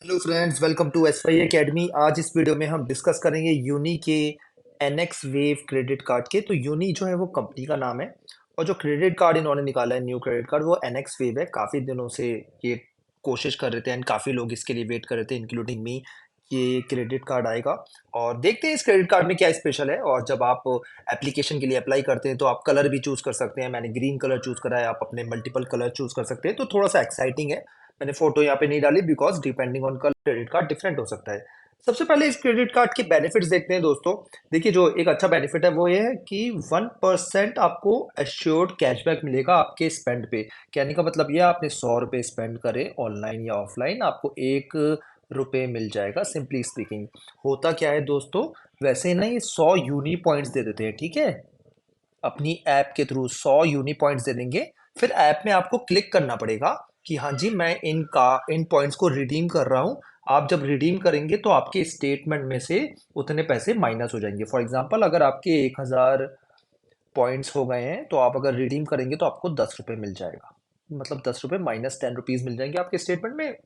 Hello friends, welcome to S Y academy. आज इस video में हम डिस्कस करेंगे यूनी के एनएक्स वेव क्रेडिट कार्ड के। तो यूनी जो है वो कंपनी का नाम है और जो क्रेडिट कार्ड इन्होंने निकाला है न्यू क्रेडिट कार्ड वो एनएक्स वेव है। काफ़ी दिनों से ये कोशिश कर रहे थे एंड काफ़ी लोग इसके लिए वेट कर रहे थे इंक्लूडिंग मी। ये क्रेडिट कार्ड आएगा और देखते हैं इस क्रेडिट कार्ड में क्या स्पेशल है। और जब आप एप्लीकेशन के लिए अप्लाई करते हैं तो आप कलर भी चूज़ कर सकते हैं। मैंने ग्रीन कलर चूज़ करा है, आप अपने मल्टीपल कलर चूज़ कर सकते हैं। तो थोड़ा सा एक्साइटिंग है। मैंने फोटो यहाँ पे नहीं डाली because depending on colour credit card different हो सकता है। सबसे पहले इस क्रेडिट कार्ड के बेनिफिट्स देखते हैं दोस्तों। देखिए, जो एक अच्छा बेनिफिट है वो ये है कि 1% आपको एश्योर्ड कैशबैक मिलेगा आपके स्पेंड पे। कहने का मतलब ये है, आपने 100 रुपये स्पेंड करे ऑनलाइन या ऑफलाइन, आपको 1 रुपये मिल जाएगा। सिंपली स्पीकिंग होता क्या है दोस्तों, वैसे ना ये 100 यूनी पॉइंट्स दे देते हैं, ठीक है। अपनी ऐप के थ्रू 100 यूनी पॉइंट्स दे देंगे। फिर ऐप में आपको क्लिक करना पड़ेगा कि हाँ जी, मैं इन पॉइंट्स को रिडीम कर रहा हूँ। आप जब रिडीम करेंगे तो आपके स्टेटमेंट में से उतने पैसे माइनस हो जाएंगे। फॉर एग्जांपल, अगर आपके 1000 पॉइंट्स हो गए हैं तो आप अगर रिडीम करेंगे तो आपको 10 रुपये मिल जाएगा। मतलब 10 रुपये माइनस 10 रुपीज मिल जाएंगे आपके स्टेटमेंट में।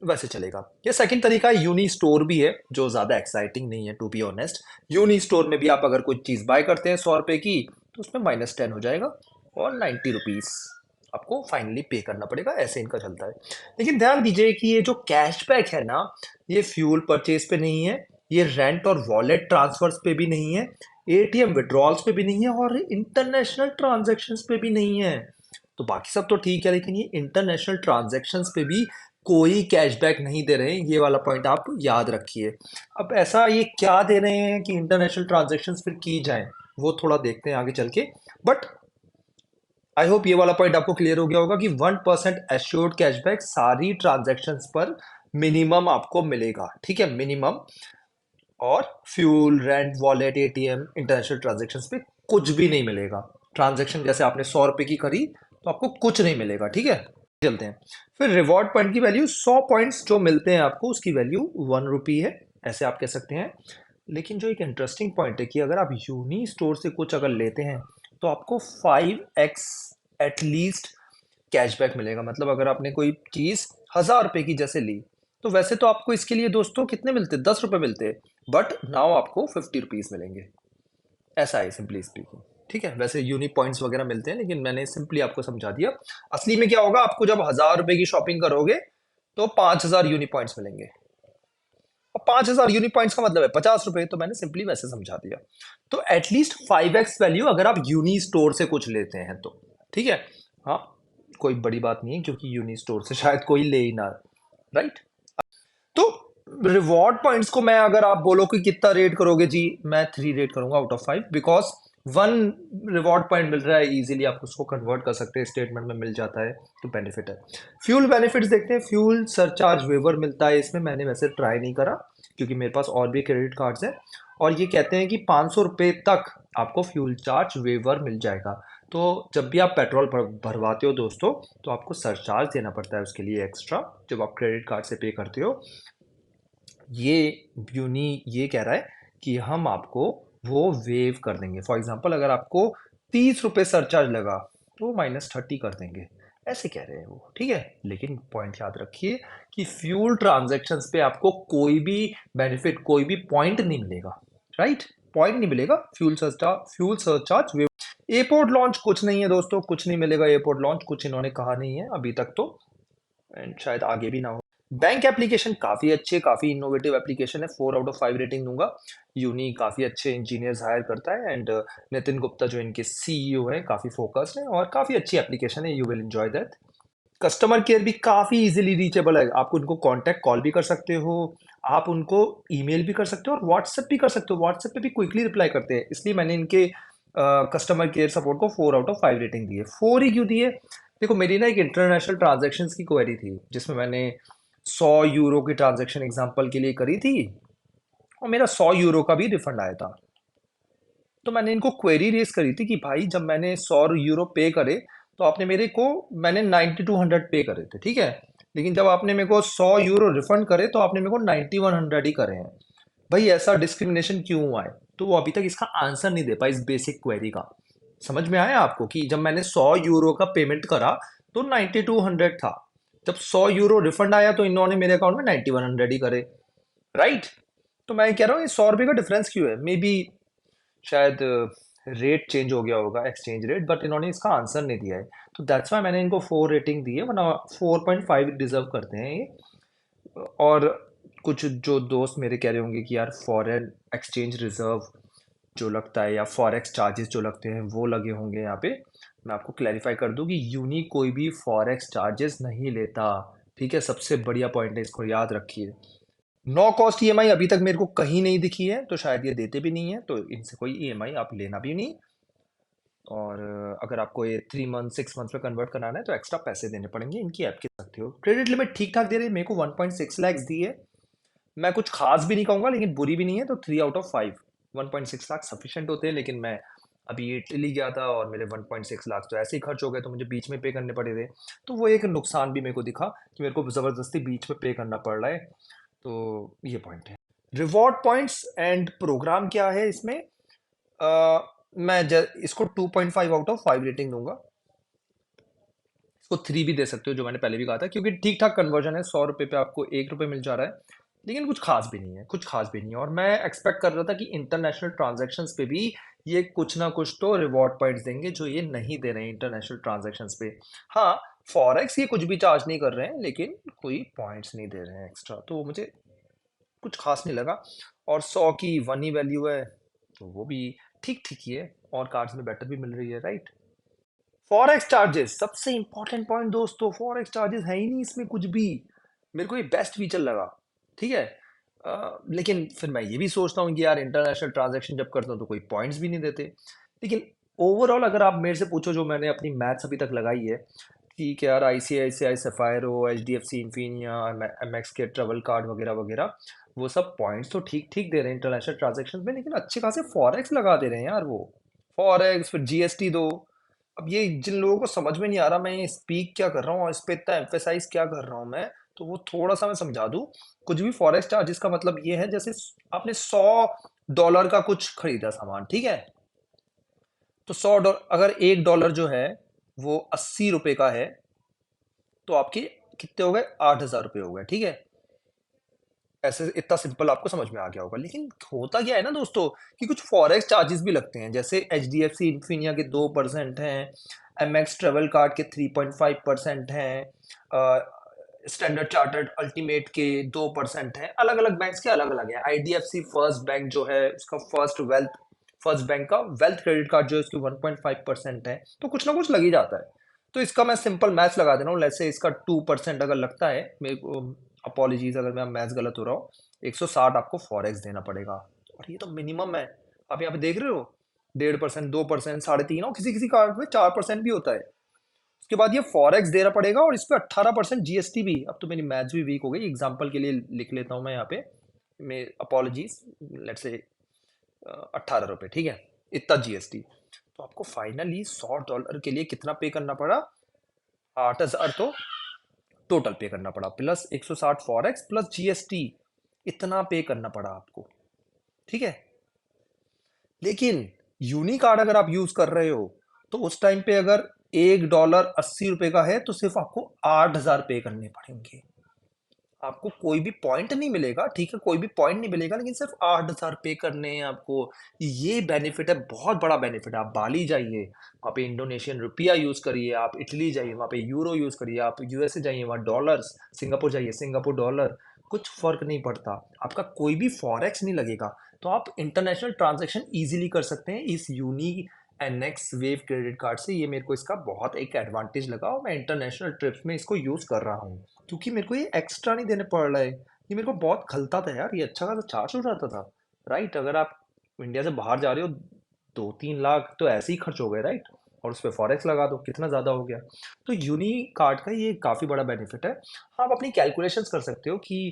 वैसे चलेगा। ये सेकंड तरीका यूनी स्टोर भी है जो ज़्यादा एक्साइटिंग नहीं है to be honest. Uni store में भी आप अगर कोई चीज़ बाय करते हैं 100 रुपये की तो उसमें -10 हो जाएगा और 90 रुपीज़ आपको फाइनली पे करना पड़ेगा। ऐसे इनका चलता है। लेकिन ध्यान दीजिए कि ये जो कैशबैक है ना, ये फ्यूल परचेज पे नहीं है, ये रेंट और वॉलेट ट्रांसफर्स पे भी नहीं है, एटीएम विड्रॉल्स पे भी नहीं है और इंटरनेशनल ट्रांजेक्शन्स पे भी नहीं है। तो बाकी सब तो ठीक है, लेकिन ये इंटरनेशनल ट्रांजैक्शंस पे भी कोई कैशबैक नहीं दे रहे हैं। ये वाला पॉइंट आप याद रखिए। अब ऐसा ये क्या दे रहे हैं कि इंटरनेशनल ट्रांजैक्शंस फिर की जाएं, वो थोड़ा देखते हैं आगे चल के। बट आई होप ये वाला पॉइंट आपको क्लियर हो गया होगा कि 1% एश्योर्ड कैशबैक सारी ट्रांजैक्शंस पर मिनिमम आपको मिलेगा, ठीक है, मिनिमम। और fuel, rent, wallet, ATM, international transactions पे कुछ भी नहीं मिलेगा। ट्रांजैक्शन जैसे आपने 100 रुपये की करी तो आपको कुछ नहीं मिलेगा, ठीक है। चलते हैं। फिर रिवॉर्ड पॉइंट की वैल्यू, 100 पॉइंट्स जो मिलते हैं आपको उसकी वैल्यू 1 रुपी है, ऐसे आप कह सकते हैं। लेकिन जो एक इंटरेस्टिंग पॉइंट है कि अगर आप यूनी स्टोर से कुछ अगर लेते हैं तो आपको 5x एटलीस्ट कैशबैक मिलेगा। मतलब अगर आपने कोई चीज़ 1000 रुपये की जैसे ली तो वैसे तो आपको इसके लिए दोस्तों कितने मिलते, 10 रुपये मिलते, बट नाउ आपको 50 रुपीज़ मिलेंगे। ऐसा है सिंपली स्पीकिंग, ठीक है। वैसे यूनिक पॉइंट्स वगैरह मिलते हैं लेकिन मैंने सिंपली आपको समझा दिया। असली में क्या होगा, आपको जब 1000 रुपये की शॉपिंग करोगे तो 5000 यूनिक पॉइंट्स मिलेंगे। और 5000 यूनिक पॉइंट्स का मतलब है 50 रुपये, तो मैंने सिंपली वैसे समझा दिया। तो एटलीस्ट 5x वैल्यू अगर आप यूनी स्टोर से कुछ लेते हैं तो, ठीक है। हाँ, कोई बड़ी बात नहीं है क्योंकि यूनी स्टोर से शायद कोई ले ही ना, राइट। तो रिवॉर्ड पॉइंट्स को मैं, अगर आप बोलो कि कितना रेट करोगे जी, मैं 3 रेट करूंगा out of 5। Because 1 reward point मिल रहा है इजीली, आप उसको कन्वर्ट कर सकते हैं, स्टेटमेंट में मिल जाता है, तो बेनिफिट है। फ्यूल बेनिफिट्स देखते हैं। फ्यूल सरचार्ज वेवर मिलता है इसमें, मैंने वैसे ट्राई नहीं करा क्योंकि मेरे पास और भी क्रेडिट कार्ड्स हैं। और ये कहते हैं कि 500 रुपये तक आपको फ्यूल चार्ज वेवर मिल जाएगा। तो जब भी आप पेट्रोल भरवाते हो दोस्तों तो आपको सरचार्ज देना पड़ता है उसके लिए एक्स्ट्रा, जब आप क्रेडिट कार्ड से पे करते हो। ये यूनी ये कह रहा है कि हम आपको वो वेव कर देंगे। फॉर एग्जांपल, अगर आपको 30 रुपये सरचार्ज लगा तो -30 कर देंगे, ऐसे कह रहे हैं वो, ठीक है। लेकिन पॉइंट याद रखिए कि फ्यूल ट्रांजैक्शंस पे आपको कोई भी बेनिफिट, कोई भी पॉइंट नहीं मिलेगा, राइट। पॉइंट नहीं मिलेगा। Fuel surcharge wave. Airport launch कुछ नहीं है दोस्तों, कुछ नहीं मिलेगा। एयरपोर्ट लॉन्च कुछ इन्होंने कहा नहीं है अभी तक तो, एंड शायद आगे भी ना हो। बैंक एप्लीकेशन काफ़ी अच्छे, काफ़ी इनोवेटिव एप्लीकेशन है, 4 आउट ऑफ 5 रेटिंग दूंगा। यूनी काफ़ी अच्छे इंजीनियर्स हायर करता है एंड नितिन गुप्ता जो इनके सीईओ है काफ़ी फोकस्ड है और काफ़ी अच्छी एप्लीकेशन है। You will enjoy that. Customer care भी काफ़ी इजीली रीचेबल है। आप उनको कॉन्टैक्ट कॉल भी कर सकते हो, आप उनको ईमेल भी कर सकते हो और व्हाट्सएप भी कर सकते हो। व्हाट्सएप पे भी क्विकली रिप्लाई करते हैं, इसलिए मैंने इनके कस्टमर केयर सपोर्ट को 4 आउट ऑफ 5 रेटिंग दी है। 4 ही क्यों दी है, देखो मेरी ना एक इंटरनेशनल ट्रांजेक्शन्स की क्वेरी थी जिसमें मैंने 100 यूरो की ट्रांजेक्शन एग्जांपल के लिए करी थी और मेरा 100 यूरो का भी रिफंड आया था। तो मैंने इनको क्वेरी रेस करी थी कि भाई जब मैंने 100 यूरो पे करे तो आपने मेरे को, मैंने 9200 पे करे थे, ठीक है। लेकिन जब आपने मेरे को 100 यूरो रिफंड करे तो आपने मेरे को 9100 ही करे हैं। भाई ऐसा डिस्क्रिमिनेशन क्यों हुआ है, तो वो अभी तक इसका आंसर नहीं दे पाई इस बेसिक क्वेरी का। समझ में आया आपको कि जब मैंने 100 यूरो का पेमेंट करा तो 9200 था, जब 100 यूरो रिफंड आया तो इन्होंने मेरे अकाउंट में 9100 ही करे, राइट। तो मैं कह रहा हूँ ये 100 रुपये का डिफरेंस क्यों है, मे बी शायद रेट चेंज हो गया होगा, एक्सचेंज रेट, बट इन्होंने इसका आंसर नहीं दिया है। तो दैट्स वाई मैंने इनको 4 रेटिंग दी है, वरना 4.5 डिजर्व करते हैं ये। और कुछ जो दोस्त मेरे कह रहे होंगे कि यार फॉरेन एक्सचेंज रिजर्व जो लगता है या फॉरेक्स चार्जेस जो लगते हैं वो लगे होंगे यहाँ पे। मैं आपको क्लैरिफाई कर दूं कि यूनी कोई भी फॉरेक्स चार्जेस नहीं लेता, ठीक है। सबसे बढ़िया पॉइंट है, इसको याद रखिए। नो कॉस्ट ईएमआई अभी तक मेरे को कहीं नहीं दिखी है, तो शायद ये देते भी नहीं है, तो इनसे कोई ईएमआई आप लेना भी नहीं। और अगर आपको ये 3 मंथ 6 मंथ में कन्वर्ट कराना है तो एक्स्ट्रा पैसे देने पड़ेंगे, इनकी ऐप के सकते हो। क्रेडिट लिमिट ठीक ठाक दे रही है, मेरे को 1.6 लैक्स दी है। मैं कुछ खास भी नहीं कहूँगा लेकिन बुरी भी नहीं है, तो 3 आउट ऑफ 5। 1.6 लाख सफिशिएंट होते हैं, लेकिन मैं अभी इटली गया था और मेरे 1.6 लाख तो ऐसे ही खर्च हो गए, तो मुझे बीच में पे करने पड़े थे। तो वो एक नुकसान भी मेरे को दिखा कि मेरे को ज़बरदस्ती बीच में पे करना पड़ रहा है। तो ये पॉइंट है। रिवॉर्ड पॉइंट्स एंड प्रोग्राम क्या है इसमें। मैं इसको 2.5 आउट ऑफ 5 रेटिंग दूंगा। इसको 3 भी दे सकते हो, जो मैंने पहले भी कहा था, क्योंकि ठीक ठाक कन्वर्जन है। 100 रुपये पे आपको 1 रुपये मिल जा रहा है, लेकिन कुछ खास भी नहीं है, कुछ खास भी नहीं है। और मैं एक्सपेक्ट कर रहा था कि इंटरनेशनल ट्रांजैक्शंस पे भी ये कुछ ना कुछ तो रिवॉर्ड पॉइंट्स देंगे, जो ये नहीं दे रहे हैं इंटरनेशनल ट्रांजैक्शंस पे। हाँ, फॉरेक्स ये कुछ भी चार्ज नहीं कर रहे हैं, लेकिन कोई पॉइंट्स नहीं दे रहे हैं एक्स्ट्रा, तो मुझे कुछ खास नहीं लगा। और 100 की 1 ही वैल्यू है, तो वो भी ठीक ठीक ही है, और कार्ड्स में बेटर भी मिल रही है, राइट। फॉरेक्स चार्जेस सबसे इंपॉर्टेंट पॉइंट दोस्तों, फॉरेक्स चार्जेस है ही नहीं इसमें कुछ भी। मेरे को ये बेस्ट फीचर लगा, ठीक है। लेकिन फिर मैं ये भी सोचता हूँ कि यार इंटरनेशनल ट्रांजैक्शन जब करता हूँ तो कोई पॉइंट्स भी नहीं देते। लेकिन ओवरऑल अगर आप मेरे से पूछो, जो मैंने अपनी मैथ्स अभी तक लगाई है, ठीक है यार, ICICI सफायरो, HDFC इन्फिनिया, MX के ट्रेवल कार्ड वगैरह वगैरह, वो सब पॉइंट्स तो ठीक ठीक दे रहे हैं इंटरनेशनल ट्रांजैक्शन में, लेकिन अच्छे खासे फॉरेक्स लगा दे रहे हैं यार वो। फॉरेक्स फिर GST दो। अब ये जिन लोगों को समझ में नहीं आ रहा मैं ये स्पीक क्या कर रहा हूँ और इस पे इतना एम्फेसाइज क्या कर रहा हूँ मैं, तो वो थोड़ा सा मैं समझा दूं। कुछ भी फॉरेक्स चार्जेस का मतलब ये है, जैसे आपने $100 का कुछ खरीदा सामान, ठीक है। तो $100, अगर $1 जो है वो 80 रुपए का है, तो आपके कितने हो गए, 8,000 रुपये हो गए, ठीक है। ऐसे इतना सिंपल आपको समझ में आ गया होगा। लेकिन होता क्या है ना दोस्तों, कि कुछ फॉरेक्स चार्जेस भी लगते हैं, जैसे HDFC इन्फिनिया के 2% हैं, MX ट्रेवल कार्ड के 3.5% हैं, स्टैंडर्ड चार्टर्ड अल्टीमेट के 2% हैं। अलग अलग बैंक्स के अलग अलग है। IDFC फर्स्ट बैंक जो है उसका फर्स्ट बैंक का वेल्थ क्रेडिट कार्ड जो है उसकी 1.5% है, तो कुछ ना कुछ लग ही जाता है। तो इसका मैं सिंपल मैथ्स लगा दे रहा हूँ, लेट्स से इसका 2% अगर लगता है मेरे को, अपॉलोजीज अगर मेरा मैथ्स गलत हो रहा हो, 160 आपको फॉरेक्स देना पड़ेगा। और ये तो मिनिमम है। आप यहाँ पे देख रहे हो, 1.5%, 2%, 3.5%, और किसी किसी कार्ड में 4% भी होता है। उसके बाद ये फॉरेक्स देना पड़ेगा, और इस पे 18% GST भी। अब तो मेरी मैथ्स भी वीक हो गई, एग्जाम्पल के लिए लिख लेता हूँ मैं यहाँ पे, मैं अपॉलोजीज, लेट्स से 18 रुपये, ठीक है, इतना GST। तो आपको फाइनली $100 के लिए कितना पे करना पड़ा, 8,000 तो टोटल पे करना पड़ा, प्लस 160 फॉरेक्स प्लस GST, इतना पे करना पड़ा आपको, ठीक है। लेकिन यूनी कार्ड अगर आप यूज कर रहे हो, तो उस टाइम पे अगर $1 80 रुपए का है, तो सिर्फ आपको 8,000 पे करने पड़ेंगे। आपको कोई भी पॉइंट नहीं मिलेगा, ठीक है, कोई भी पॉइंट नहीं मिलेगा, लेकिन सिर्फ 8,000 पे करने हैं आपको। ये बेनिफिट है, बहुत बड़ा बेनिफिट है। आप बाली जाइए, वहाँ पे इंडोनेशियन रुपया यूज करिए, आप इटली जाइए वहाँ पे यूरो यूज करिए, आप USA जाइए वहाँ डॉलर्स, सिंगापुर जाइए सिंगापुर डॉलर, कुछ फर्क नहीं पड़ता। आपका कोई भी फॉरेक्स नहीं लगेगा। तो आप इंटरनेशनल ट्रांजेक्शन इजीली कर सकते हैं इस unique NX wave credit card से। ये मेरे को इसका बहुत एक एडवांटेज लगा, और मैं इंटरनेशनल ट्रिप्स में इसको यूज कर रहा हूँ, क्योंकि मेरे को ये एक्स्ट्रा नहीं देने पड़ रहा है। ये मेरे को बहुत खलता था यार, ये अच्छा खासा चार्ज हो जाता था, राइट। अगर आप इंडिया से बाहर जा रहे हो, 2-3 लाख तो ऐसे ही खर्च हो गए, राइट। और उस पर फॉरेक्स लगा दो, कितना ज़्यादा हो गया। तो यूनी कार्ड का ये काफ़ी बड़ा बेनिफिट है। हाँ, आप अपनी कैलकुलेशंस कर सकते हो कि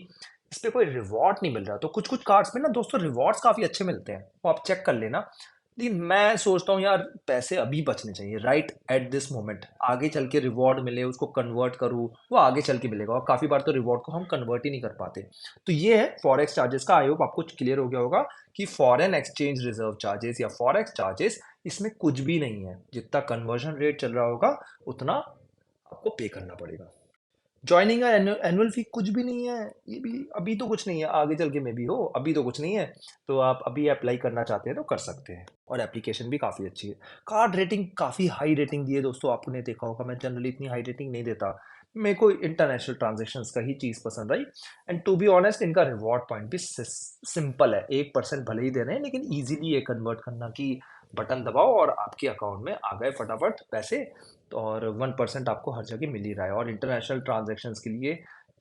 इस पे कोई रिवॉर्ड नहीं मिल रहा, तो कुछ कुछ कार्ड्स में ना दोस्तों रिवॉर्ड्स काफ़ी अच्छे मिलते हैं, वो आप चेक कर लेना। लेकिन मैं सोचता हूँ यार, पैसे अभी बचने चाहिए, राइट एट दिस मोमेंट। आगे चल के रिवॉर्ड मिले, उसको कन्वर्ट करूँ, वो आगे चल के मिलेगा, और काफ़ी बार तो रिवॉर्ड को हम कन्वर्ट ही नहीं कर पाते। तो ये है फॉरेक्स चार्जेस का। आई होप आपको क्लियर हो गया होगा कि फॉरेन एक्सचेंज रिजर्व चार्जेस या फॉरेक्स चार्जेस, इसमें कुछ भी नहीं है। जितना कन्वर्जन रेट चल रहा होगा, उतना आपको पे करना पड़ेगा। जॉइनिंग का एनुअल फी कुछ भी नहीं है, ये भी अभी तो कुछ नहीं है, आगे चल के मे भी हो, अभी तो कुछ नहीं है। तो आप अभी अप्लाई करना चाहते हैं तो कर सकते हैं, और एप्लीकेशन भी काफ़ी अच्छी है। कार्ड रेटिंग काफ़ी हाई रेटिंग दी है दोस्तों, आपने देखा होगा, मैं जनरली इतनी हाई रेटिंग नहीं देता, मेरे को इंटरनेशनल ट्रांजेक्शन्स का ही चीज़ पसंद आई। एंड टू बी ऑनेस्ट, इनका रिवॉर्ड पॉइंट भी सिंपल है, 1% भले ही दे रहे हैं लेकिन ईजिली ये कन्वर्ट करना कि बटन दबाओ और आपके अकाउंट में आ गए फटाफट पैसे। तो और 1% आपको हर जगह मिल ही रहा है, और इंटरनेशनल ट्रांजैक्शंस के लिए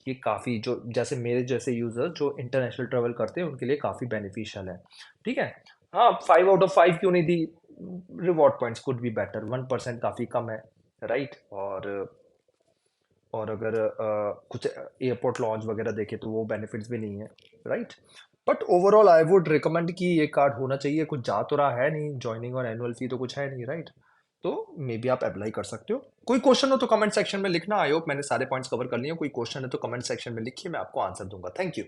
ये काफ़ी, जो जैसे मेरे जैसे यूज़र जो इंटरनेशनल ट्रेवल करते हैं उनके लिए काफ़ी बेनिफिशियल है। ठीक है। हाँ, 5 आउट ऑफ 5 क्यों नहीं दी, reward points could be better, 1% काफ़ी कम है, राइट। और अगर कुछ एयरपोर्ट लॉन्च वगैरह देखे तो वो बेनिफिट्स भी नहीं है, right. But overall I would recommend कि ये कार्ड होना चाहिए, कुछ जा तो रहा है नहीं, ज्वाइनिंग और एनुअल फी तो कुछ है नहीं, राइट। तो मे बी आप अप्लाई कर सकते हो। कोई क्वेश्चन हो तो कमेंट सेक्शन में लिखना। आई होप मैंने सारे पॉइंट्स कवर कर लिए। कोई क्वेश्चन है तो कमेंट सेक्शन में लिखिए, मैं आपको आंसर दूंगा। Thank you.